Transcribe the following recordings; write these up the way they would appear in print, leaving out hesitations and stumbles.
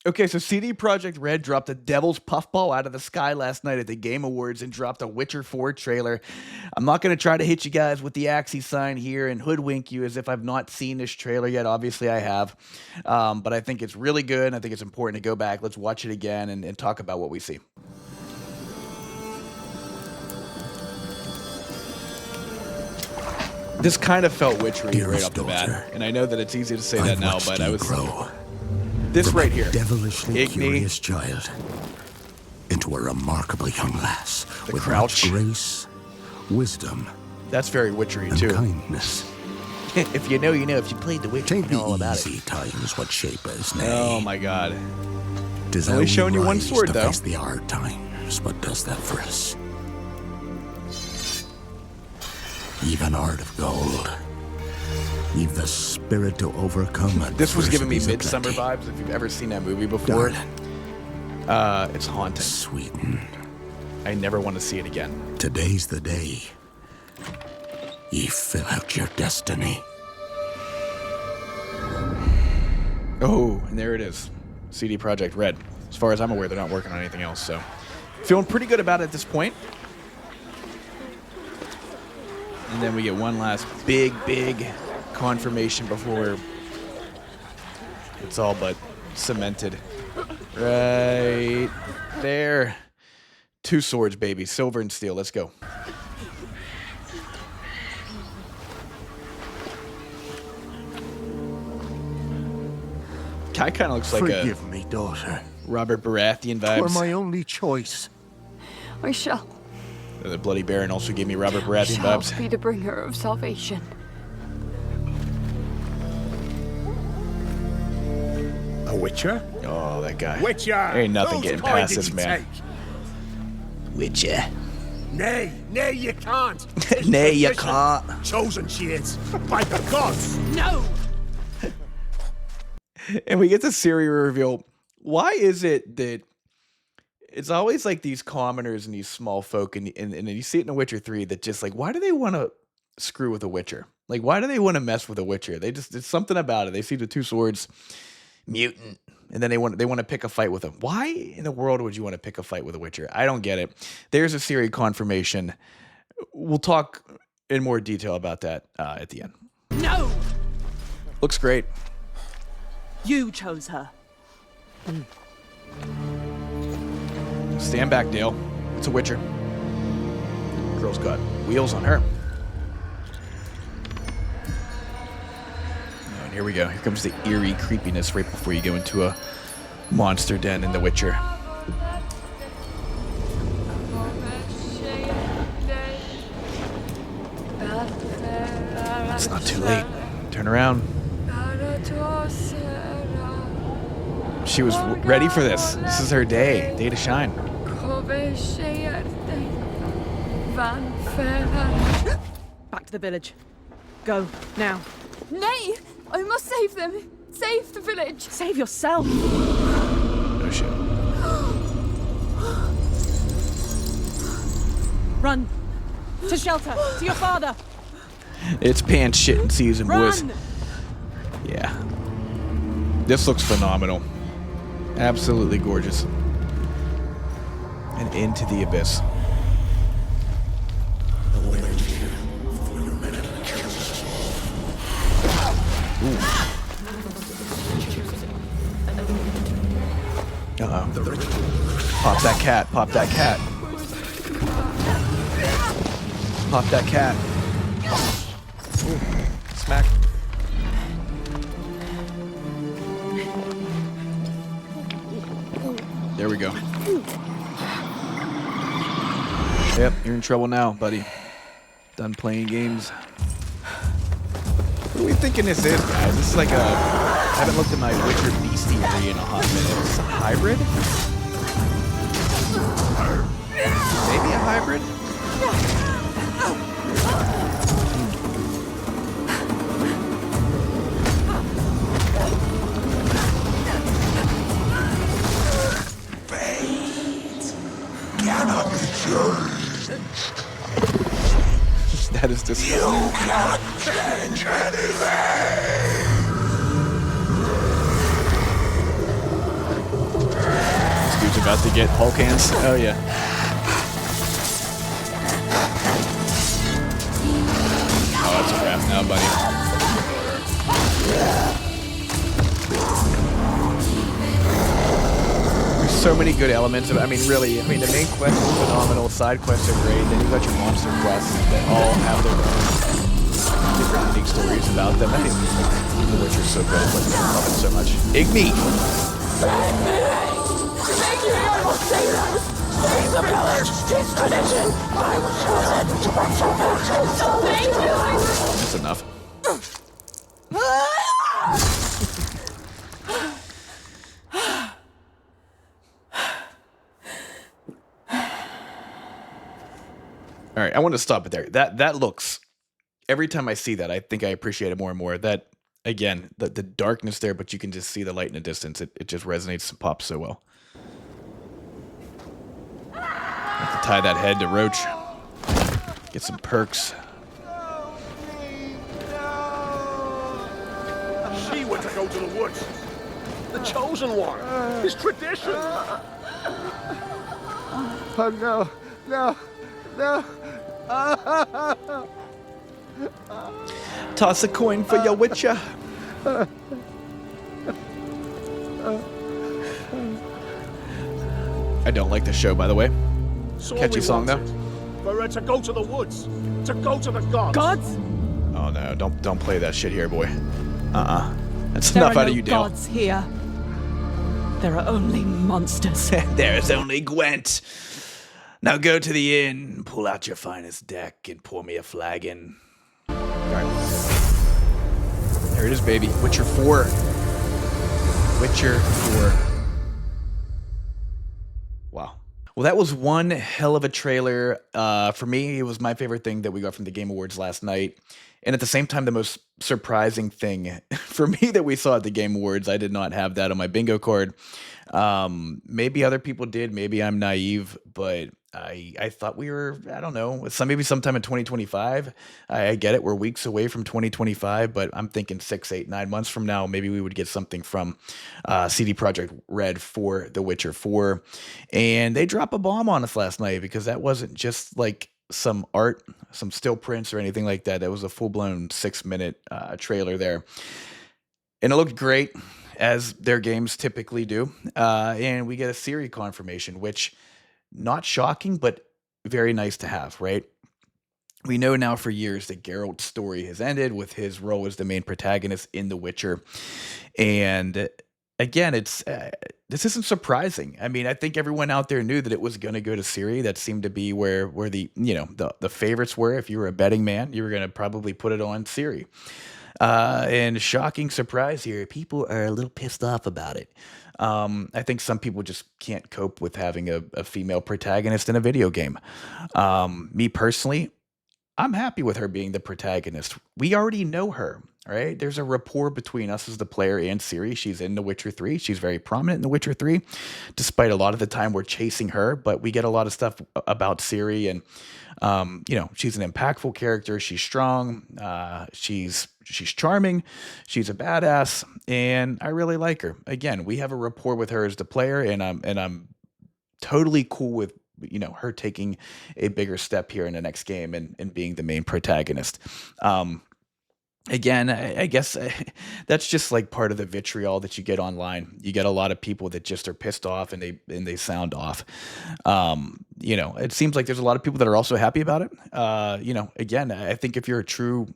Okay, so CD Projekt Red dropped a devil's puffball out of the sky last night at the Game Awards and dropped a Witcher 4 trailer. I'm not going to try to hit you guys with the Axie sign here and hoodwink you as if I've not seen this trailer yet. Obviously, I have. But I think it's really good, and I think it's important to go back. Let's watch it again and talk about what we see. This kind of felt witchery right off the bat. And I know that it's easy to say that now, but I was... This right here, devilishly curious child into a remarkably young lass with much grace, wisdom. That's very witchery and too. Kindness. If you know, you know. If you played The Witcher, you know all about it. Take the easy times what shape us, nay. Oh my God! Tis only showing you one sword though. Face the hard times, what does that for us? Even heart of gold. Leave the spirit to overcome it. This was giving me Midsommar vibes, if you've ever seen that movie before. It's haunting. Sweeten. I never want to see it again. Today's the day. Ye fill out your destiny. Oh, and there it is. CD Projekt Red. As far as I'm aware, they're not working on anything else, so... Feeling pretty good about it at this point. And then we get one last big confirmation before it's all but cemented. Right there. 2 swords, baby. Silver and steel. Let's go. Guy kind of looks like Forgive me, daughter. Robert Baratheon vibes. For my only choice. I shall. The Bloody Baron also gave me Robert Baratheon vibes. Shall be the bringer of salvation. A Witcher? Oh, that guy. Witcher! Ain't nothing getting past this man. Witcher. Nay, you can't. Nay, you can't. Chosen she is, by the gods. No! And we get the Ciri reveal. Why is it that it's always like these commoners and these small folk, and you see it in The Witcher 3 that just like, why do they want to screw with a Witcher? Like, why do they want to mess with a Witcher? It's something about it. They see the 2 swords, mutant, and then they want to pick a fight with him. Why in the world would you want to pick a fight with a Witcher? I don't get it. There's a Ciri confirmation. We'll talk in more detail about that at the end. No! Looks great. You chose her. Stand back, Dale. It's a Witcher. Girl's got wheels on her. Oh, and here we go. Here comes the eerie creepiness right before you go into a monster den in The Witcher. It's not too late. Turn around. She was ready for this. This is her day. Day to shine. Back to the village. Go, now. Nay! I must save them! Save the village! Save yourself! No shit. Run! To shelter! To your father! It's pants shitting season, boys. Run! Yeah. This looks phenomenal. Absolutely gorgeous. And into the abyss. Ooh. Uh-oh. Pop that cat. Pop that cat. Pop that cat. Ooh. Smack. There we go. Yep, you're in trouble now, buddy. Done playing games. What are we thinking this is, guys? This is like I haven't looked at my Witcher bestiary in a hot minute. Is this a hybrid? Maybe a hybrid? Cannot be changed. That is disgusting. You can't change anything. about to get Hulk hands. Oh yeah. Oh, that's a wrap now, buddy. There's so many good elements of it. I mean, really, the main quest is phenomenal, side quests are great, then you got your monster quests that all have their own different unique stories about them. I think The Witcher's so good, but I love it so much. Igni! Thank you, your sailors! Save the village! It's tradition! I was chosen to bring salvation! So thank you! That's enough. All right, I want to stop it there. That looks, every time I see that, I think I appreciate it more and more. That, again, the darkness there, but you can just see the light in the distance. It just resonates and pops so well. Have to tie that head to Roach. Get some perks. She went to go to the woods. The chosen one. It's tradition. Oh no, no, no. Toss a coin for your Witcher. I don't like the show, by the way. So Catchy we song, though. wanted. For her to go to the woods. To go to the gods. Gods? Oh no, don't play that shit here, boy. That's There enough are out no of you, Dale. gods here. There are only monsters. There is only Gwent. Now go to the inn, pull out your finest deck, and pour me a flagon. Alright. There it is, baby. Witcher 4. Witcher 4. Wow. Well, that was one hell of a trailer. For me, it was my favorite thing that we got from the Game Awards last night. And at the same time, the most surprising thing for me that we saw at the Game Awards, I did not have that on my bingo card. Maybe other people did. Maybe I'm naive, but I thought we were, I don't know, maybe sometime in 2025. I get it. We're weeks away from 2025, but I'm thinking 6, 8, 9 months from now, maybe we would get something from CD Projekt Red for The Witcher 4. And they dropped a bomb on us last night because that wasn't just like some art, some still prints or anything like that. That was a full-blown 6-minute trailer there. And it looked great, as their games typically do. And we get a Ciri confirmation, which, not shocking, but very nice to have, right? We know now for years that Geralt's story has ended with his role as the main protagonist in The Witcher. And again, it's this isn't surprising. I mean, I think everyone out there knew that it was going to go to Ciri. That seemed to be where the favorites were. If you were a betting man, you were going to probably put it on Ciri. And shocking surprise here, people are a little pissed off about it. I think some people just can't cope with having a female protagonist in a video game. Me personally, I'm happy with her being the protagonist. We already know her, right? There's a rapport between us as the player and Ciri. She's in The Witcher 3. She's very prominent in The Witcher 3, despite a lot of the time we're chasing her, but we get a lot of stuff about Ciri, and she's an impactful character. She's strong. She's charming. She's a badass, and I really like her. Again, we have a rapport with her as the player, and I'm totally cool with her taking a bigger step here in the next game and being the main protagonist. Again, I guess that's just like part of the vitriol that you get online. You get a lot of people that just are pissed off and they sound off. It seems like there's a lot of people that are also happy about it. Again, I think if you're a true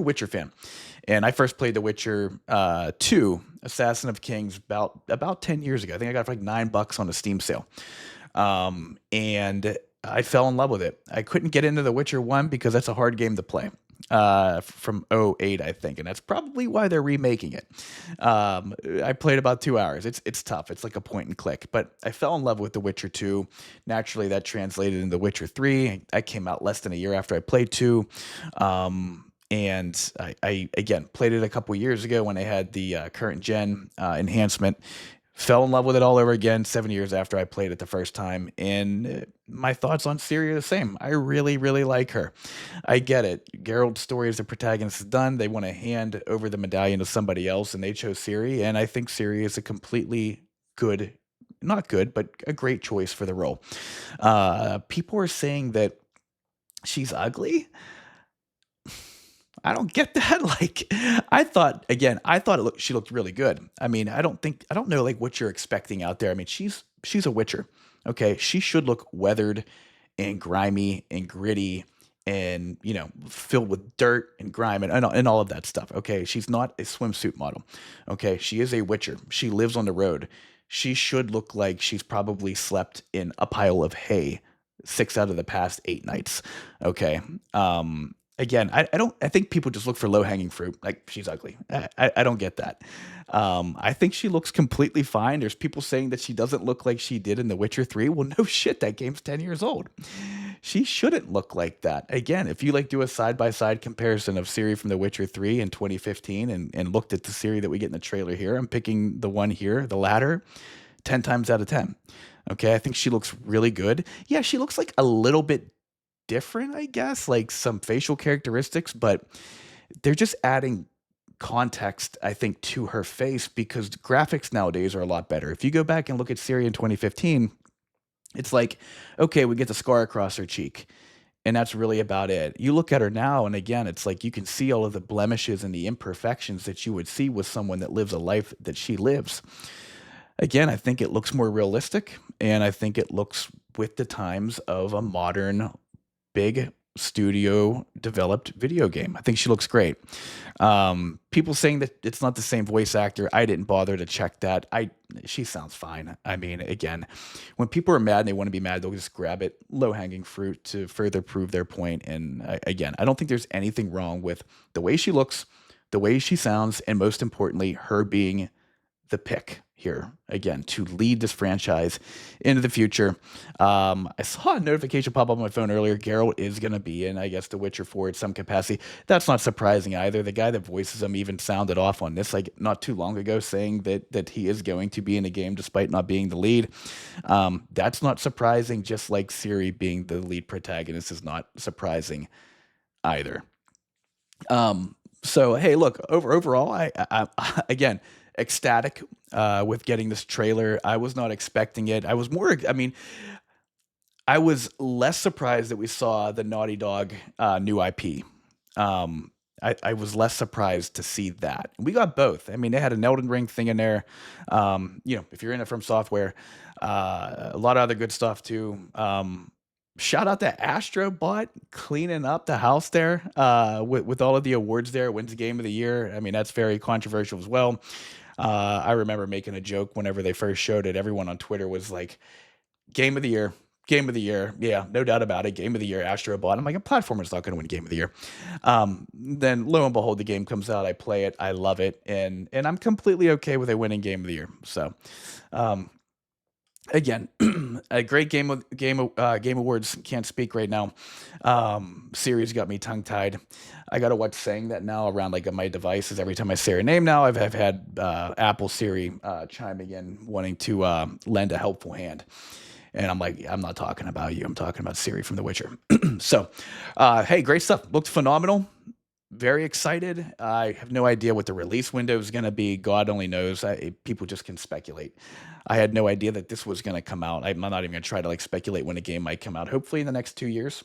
Witcher fan, and I first played The Witcher 2, Assassin of Kings, about 10 years ago. I think I got it for like $9 on a Steam sale. And I fell in love with it. I couldn't get into The Witcher 1 because that's a hard game to play. From '08, I think, and that's probably why they're remaking it. I played about 2 hours. It's tough. It's like a point and click, but I fell in love with The Witcher 2. Naturally, that translated into The Witcher 3. I came out less than a year after I played 2. And I again played it a couple years ago when I had the current gen enhancement. Fell in love with it all over again 7 years after I played it the first time. And my thoughts on Ciri are the same. I really, really like her. I get it. Geralt's story as the protagonist is done. They want to hand over the medallion to somebody else, and they chose Ciri. And I think Ciri is a completely good not good, but a great choice for the role. People are saying that she's ugly. I don't get that. Like, I thought she looked really good. I mean, I don't know like what you're expecting out there. I mean, she's a Witcher. Okay, she should look weathered and grimy and gritty and filled with dirt and grime and all of that stuff. Okay, she's not a swimsuit model. Okay, she is a Witcher. She lives on the road. She should look like she's probably slept in a pile of hay 6 out of the past 8 nights. Okay. Again, I think people just look for low hanging fruit. Like, she's ugly. I don't get that. I think she looks completely fine. There's people saying that she doesn't look like she did in The Witcher 3. Well, no shit. That game's 10 years old. She shouldn't look like that. Again, if you like do a side by side comparison of Ciri from The Witcher 3 in 2015 and looked at the Ciri that we get in the trailer here, I'm picking the one here, the latter, 10 times out of 10. Okay, I think she looks really good. Yeah, she looks like a little bit different, I guess, like some facial characteristics, but they're just adding context, I think, to her face because graphics nowadays are a lot better. If you go back and look at Ciri in 2015, it's like, okay, we get the scar across her cheek, and that's really about it. You look at her now, and again, it's like you can see all of the blemishes and the imperfections that you would see with someone that lives a life that she lives. Again, I think it looks more realistic, and I think it looks with the times of a modern, big studio developed video game. I think she looks great. People saying that it's not the same voice actor. I didn't bother to check that. She sounds fine. I mean, again, when people are mad and they want to be mad, they'll just grab it, low hanging fruit to further prove their point. And again, I don't think there's anything wrong with the way she looks, the way she sounds, and most importantly, her being the pick here again to lead this franchise into the future. I saw a notification pop up on my phone earlier. Geralt is going to be in, I guess, The Witcher 4 at some capacity. That's not surprising either. The guy that voices him even sounded off on this like not too long ago, saying that he is going to be in the game despite not being the lead. That's not surprising. Just like Ciri being the lead protagonist is not surprising either. So hey, look, overall, I again, ecstatic with getting this trailer. I was not expecting it. I mean, I was less surprised that we saw the Naughty Dog new IP. I was less surprised to see that. We got both. I mean, they had an Elden Ring thing in there. If you're in it from software, a lot of other good stuff too. Shout out to Astrobot cleaning up the house there with all of the awards there. Wins the Game of the Year. I mean, that's very controversial as well. I remember making a joke whenever they first showed it. Everyone on Twitter was like, Game of the Year. Game of the Year. Yeah, no doubt about it. Game of the Year, Astrobot. I'm like, a platformer's not going to win Game of the Year. Then lo and behold, the game comes out. I play it. I love it. And I'm completely okay with it winning Game of the Year. So, again, a great game awards. Can't speak right now. Series got me tongue tied. I gotta watch saying that now around like my devices. Every time I say her name now, I've had Apple Siri chiming in, wanting to lend a helpful hand. And I'm like, I'm not talking about you. I'm talking about Ciri from The Witcher. So, hey, great stuff. Looked phenomenal. Very excited. I have no idea what the release window is going to be. God only knows. People just can speculate. I had no idea that this was going to come out. I'm not even going to try to like speculate when a game might come out. Hopefully in the next 2 years.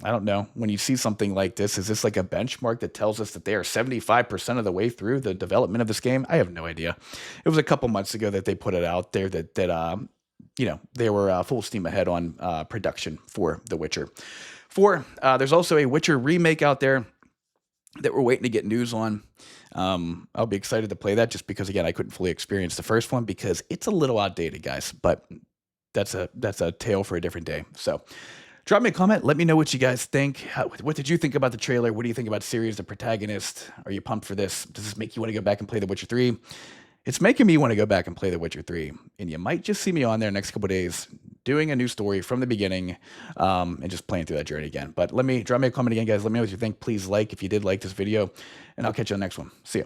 I don't know. When you see something like this, is this like a benchmark that tells us that they are 75% of the way through the development of this game? I have no idea. It was a couple months ago that they put it out there that they were full steam ahead on production for The Witcher 4. There's also a Witcher remake out there that we're waiting to get news on. I'll be excited to play that just because, again, I couldn't fully experience the first one because it's a little outdated, guys. But that's a tale for a different day. So drop me a comment. Let me know what you guys think. What did you think about the trailer? What do you think about Ciri as the protagonist? Are you pumped for this? Does this make you want to go back and play The Witcher 3? It's making me want to go back and play The Witcher 3. And you might just see me on there next couple days doing a new story from the beginning and just playing through that journey again. But drop me a comment again, guys. Let me know what you think. Please like if you did like this video. And I'll catch you on the next one. See ya.